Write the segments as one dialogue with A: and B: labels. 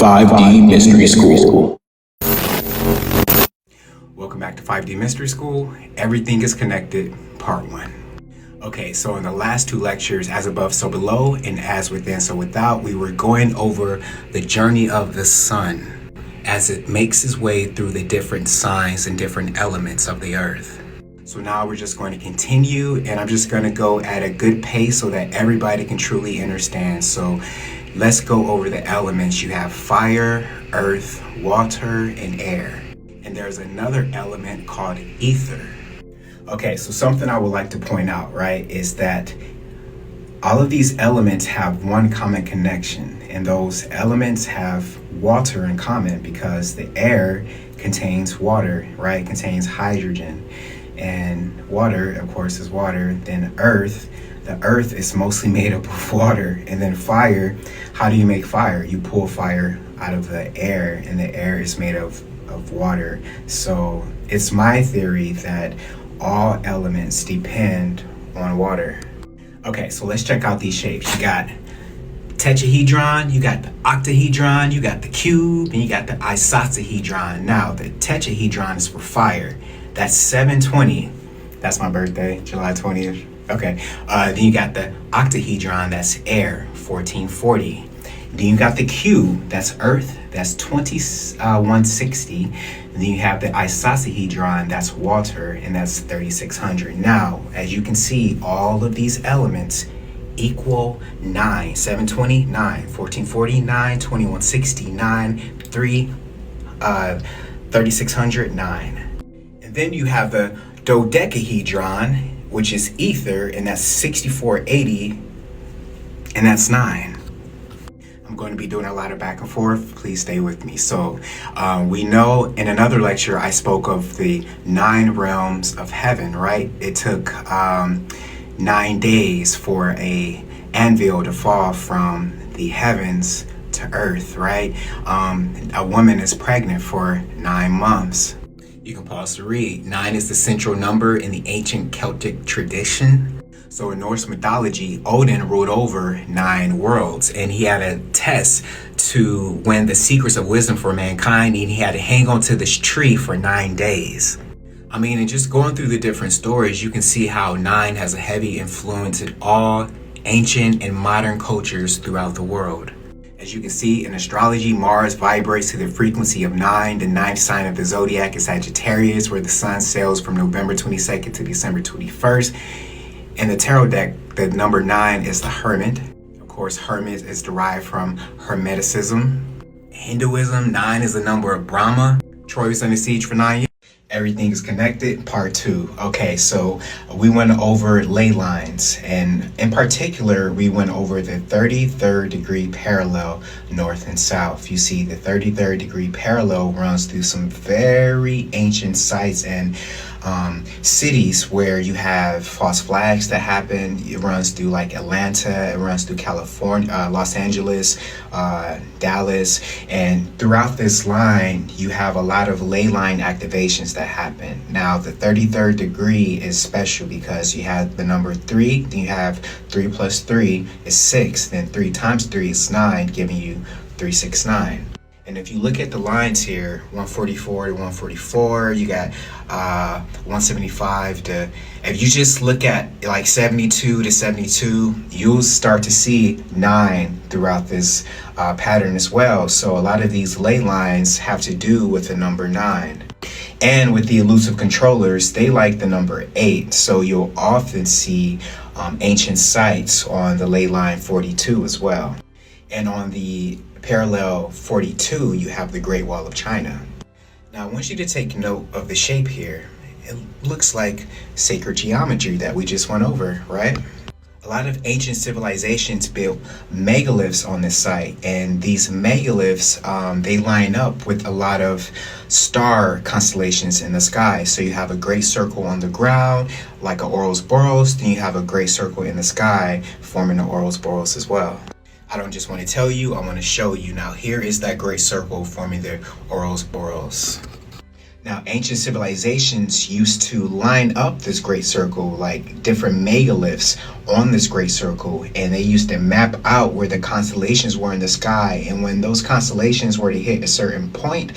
A: 5D Mystery School.
B: Welcome back to 5D Mystery School. Everything is connected, part 1. Okay, so in the last 2 lectures, as above, so below, and as within, so without, we were going over the journey of the sun as it makes its way through the different signs and different elements of the earth. So now we're just going to continue, and I'm just going to go at a good pace so that everybody can truly understand. So let's go over the elements. You have fire, earth, water, and air. And there's another element called ether. Okay, so something I would like to point out, right, is that all of these elements have one common connection, and those elements have water in common because the air contains water, right, contains hydrogen, and water, of course, is water. Then earth, the earth is mostly made up of water. And then fire, how do you make fire? You pull fire out of the air, and the air is made of water. So it's my theory that all elements depend on water. Okay, so let's check out these shapes. You got tetrahedron, you got the octahedron, you got the cube, and you got the icosahedron. Now, the tetrahedron is for fire. That's 720. That's my birthday, July 20th. Okay. Then you got the octahedron, that's air, 1440. Then you got the cube, that's earth, that's 2160. And then you have the icosahedron, that's water, and that's 3600. Now, as you can see, all of these elements equal 9. 720, 9. 1440, 9. 2160, 9. 3600, 9. And then you have the dodecahedron, which is ether, and that's 6480, and that's 9. I'm going to be doing a lot of back and forth. Please stay with me. So we know in another lecture I spoke of the 9 realms of heaven, right? It took 9 days for a anvil to fall from the heavens to earth, right? A woman is pregnant for 9 months. You can pause to read. 9 is the central number in the ancient Celtic tradition. So in Norse mythology, Odin ruled over 9 worlds, and he had a test to win the secrets of wisdom for mankind, and he had to hang on to this tree for 9 days. I mean, and just going through the different stories, you can see how 9 has a heavy influence in all ancient and modern cultures throughout the world. As you can see in astrology, Mars vibrates to the frequency of 9. The 9th sign of the zodiac is Sagittarius, where the sun sails from November 22nd to December 21st. In the tarot deck, the number 9 is the hermit. Of course, hermit is derived from Hermeticism. Hinduism, 9 is the number of Brahma. Troy was under siege for 9 years. Everything is connected, part 2. Okay, so we went over ley lines, and in particular, we went over the 33rd degree parallel, north and south. You see, the 33rd degree parallel runs through some very ancient sites and cities where you have false flags that happen. It runs through like Atlanta, it runs through California, Los Angeles, Dallas, and throughout this line you have a lot of ley line activations that happen. Now the 33rd degree is special because you have the number 3, then you have 3 plus 3 is 6, then 3 times 3 is 9, giving you 369. And if you look at the lines here, 144 to 144, you got 175 to, if you just look at like 72 to 72, you'll start to see 9 throughout this pattern as well. So a lot of these ley lines have to do with the number 9. And with the elusive controllers, they like the number 8. So you'll often see ancient sites on the ley line 42 as well. And on the parallel 42, you have the Great Wall of China. Now, I want you to take note of the shape here. It looks like sacred geometry that we just went over, right? A lot of ancient civilizations built megaliths on this site, and these megaliths, they line up with a lot of star constellations in the sky. So you have a great circle on the ground, like an Ouroboros, then you have a great circle in the sky, forming an Ouroboros as well. I don't just want to tell you, I want to show you. Now here is that great circle forming the Ouroboros. Now ancient civilizations used to line up this great circle like different megaliths on this great circle, and they used to map out where the constellations were in the sky. And when those constellations were to hit a certain point,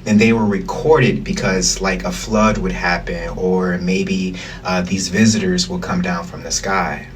B: then they were recorded, because like a flood would happen, or maybe these visitors will come down from the sky.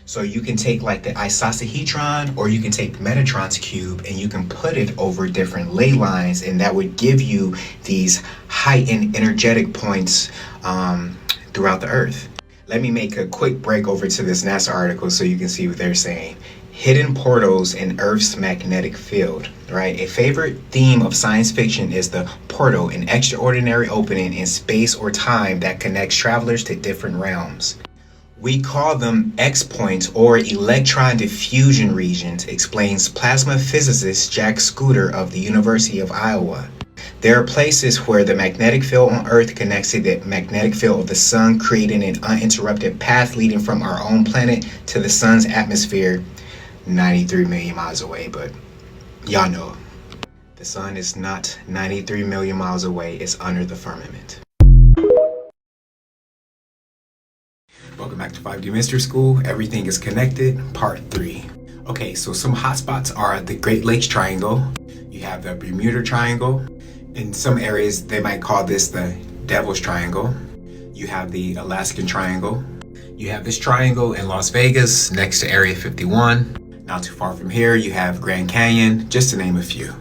B: So you can take like the icosahedron, or you can take Metatron's cube, and you can put it over different ley lines, and that would give you these heightened energetic points throughout the earth. Let me make a quick break over to this NASA article so you can see what they're saying. Hidden portals in Earth's magnetic field, right? A favorite theme of science fiction is the portal, an extraordinary opening in space or time that connects travelers to different realms. We call them X points or electron diffusion regions, explains plasma physicist Jack Scooter of the University of Iowa. There are places where the magnetic field on Earth connects to the magnetic field of the sun, creating an uninterrupted path leading from our own planet to the sun's atmosphere 93 million miles away. But y'all know, the sun is not 93 million miles away, it's under the firmament. Welcome back to 5D Mystery School. Everything is connected, part 3. Okay, so some hotspots are the Great Lakes Triangle. You have the Bermuda Triangle. In some areas, they might call this the Devil's Triangle. You have the Alaskan Triangle. You have this triangle in Las Vegas next to Area 51. Not too far from here, you have Grand Canyon, just to name a few.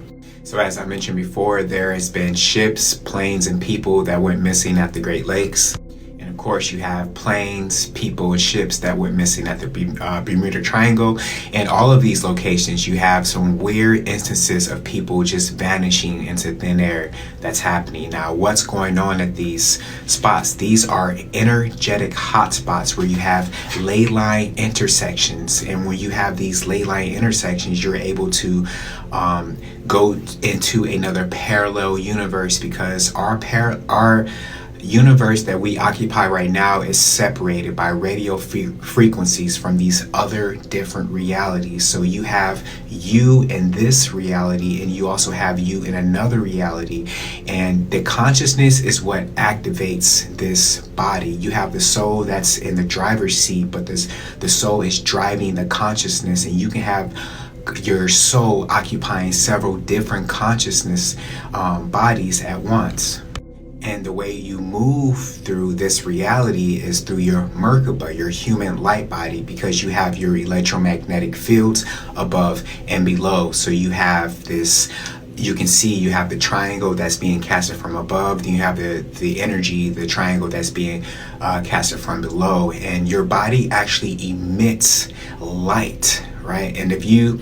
B: So as I mentioned before, there has been ships, planes, and people that went missing at the Great Lakes. And of course, you have planes, people, and ships that went missing at the Bermuda Triangle. And all of these locations, you have some weird instances of people just vanishing into thin air that's happening. Now, what's going on at these spots? These are energetic hotspots where you have ley line intersections. And when you have these ley line intersections, you're able to go into another parallel universe, because our universe that we occupy right now is separated by radio frequencies from these other different realities. So you have you in this reality, and you also have you in another reality, and the consciousness is what activates this body. You have the soul that's in the driver's seat, but the soul is driving the consciousness, and you can have your soul occupying several different consciousness bodies at once. And the way you move through this reality is through your Merkaba, your human light body, because you have your electromagnetic fields above and below. So you have this, you can see you have the triangle that's being casted from above, then you have the energy, the triangle that's being casted from below. And your body actually emits light, right? And if you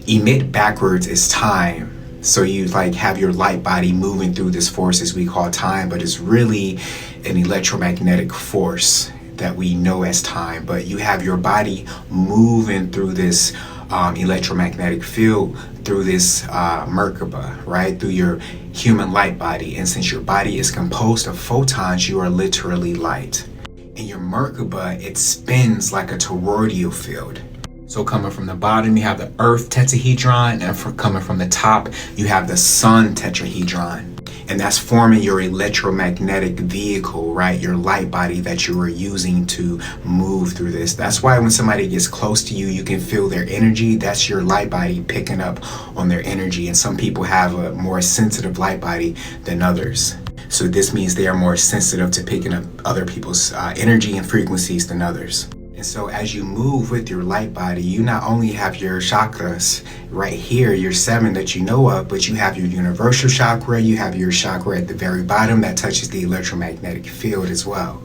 B: emit backwards, it's time. So you like have your light body moving through this force as we call time, but it's really an electromagnetic force that we know as time. But you have your body moving through this electromagnetic field, through this Merkaba, right? Through your human light body. And since your body is composed of photons, you are literally light. And your Merkaba, it spins like a toroidal field. So coming from the bottom, you have the Earth tetrahedron, and coming from the top, you have the Sun tetrahedron. And that's forming your electromagnetic vehicle, right? Your light body that you are using to move through this. That's why when somebody gets close to you, you can feel their energy. That's your light body picking up on their energy. And some people have a more sensitive light body than others. So this means they are more sensitive to picking up other people's energy and frequencies than others. And so as you move with your light body, you not only have your chakras right here, your 7 that you know of, but you have your universal chakra, you have your chakra at the very bottom that touches the electromagnetic field as well.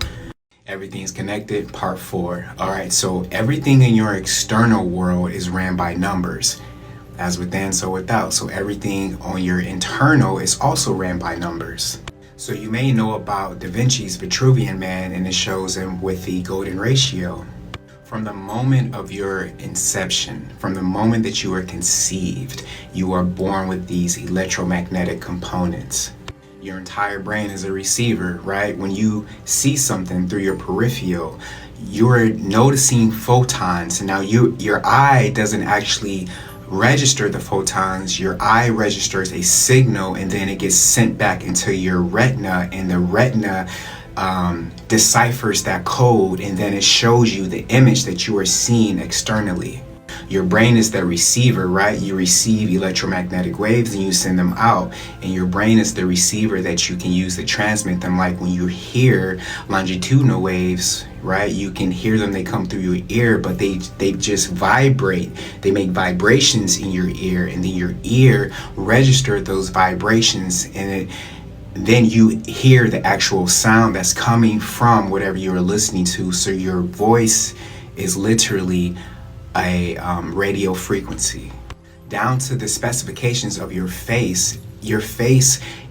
B: Everything's connected, part 4. All right, so everything in your external world is ran by numbers. As within, so without. So everything on your internal is also ran by numbers. So you may know about Da Vinci's Vitruvian Man, and it shows him with the golden ratio. From the moment of your inception, from the moment that you are conceived, you are born with these electromagnetic components. Your entire brain is a receiver, right? When you see something through your peripheral, you're noticing photons. Now your eye doesn't actually register the photons. Your eye registers a signal, and then it gets sent back into your retina, and the retina deciphers that code, and then it shows you the image that you are seeing externally. Your brain is the receiver, right? You receive electromagnetic waves and you send them out, and your brain is the receiver that you can use to transmit them. Like when you hear longitudinal waves, right? You can hear them, they come through your ear, but they just vibrate. They make vibrations in your ear, and then your ear registers those vibrations, and then you hear the actual sound that's coming from whatever you're listening to. So your voice is literally a radio frequency. Down to the specifications of your face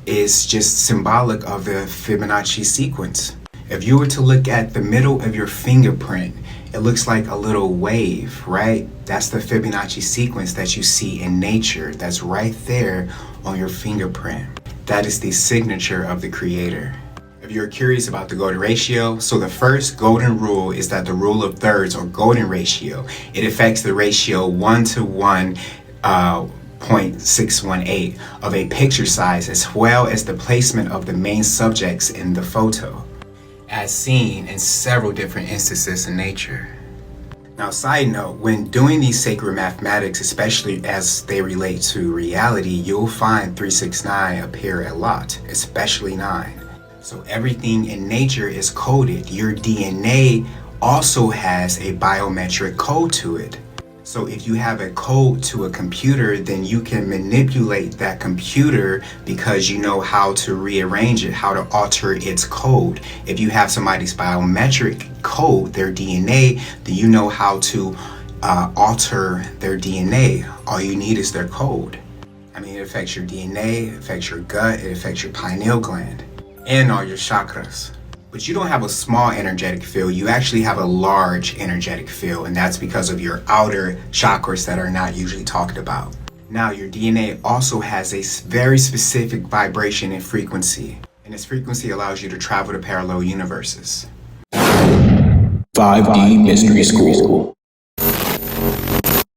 B: is just symbolic of the Fibonacci sequence. If you were to look at the middle of your fingerprint, it looks like a little wave, right? That's the Fibonacci sequence that you see in nature. That's right there on your fingerprint. That is the signature of the creator. If you're curious about the golden ratio, so the first golden rule is that the rule of thirds, or golden ratio, it affects the ratio 1 to 1.618 of a picture size, as well as the placement of the main subjects in the photo, as seen in several different instances in nature. Now, side note, when doing these sacred mathematics, especially as they relate to reality, you'll find 369 appear a lot, especially 9. So everything in nature is coded. Your DNA also has a biometric code to it. So if you have a code to a computer, then you can manipulate that computer because you know how to rearrange it, how to alter its code. If you have somebody's biometric code, their DNA, then you know how to alter their DNA. All you need is their code. I mean, it affects your DNA, it affects your gut, it affects your pineal gland, and all your chakras. But you don't have a small energetic field, you actually have a large energetic field, and that's because of your outer chakras that are not usually talked about. Now, your DNA also has a very specific vibration and frequency, and this frequency allows you to travel to parallel universes.
A: 5D Mystery School.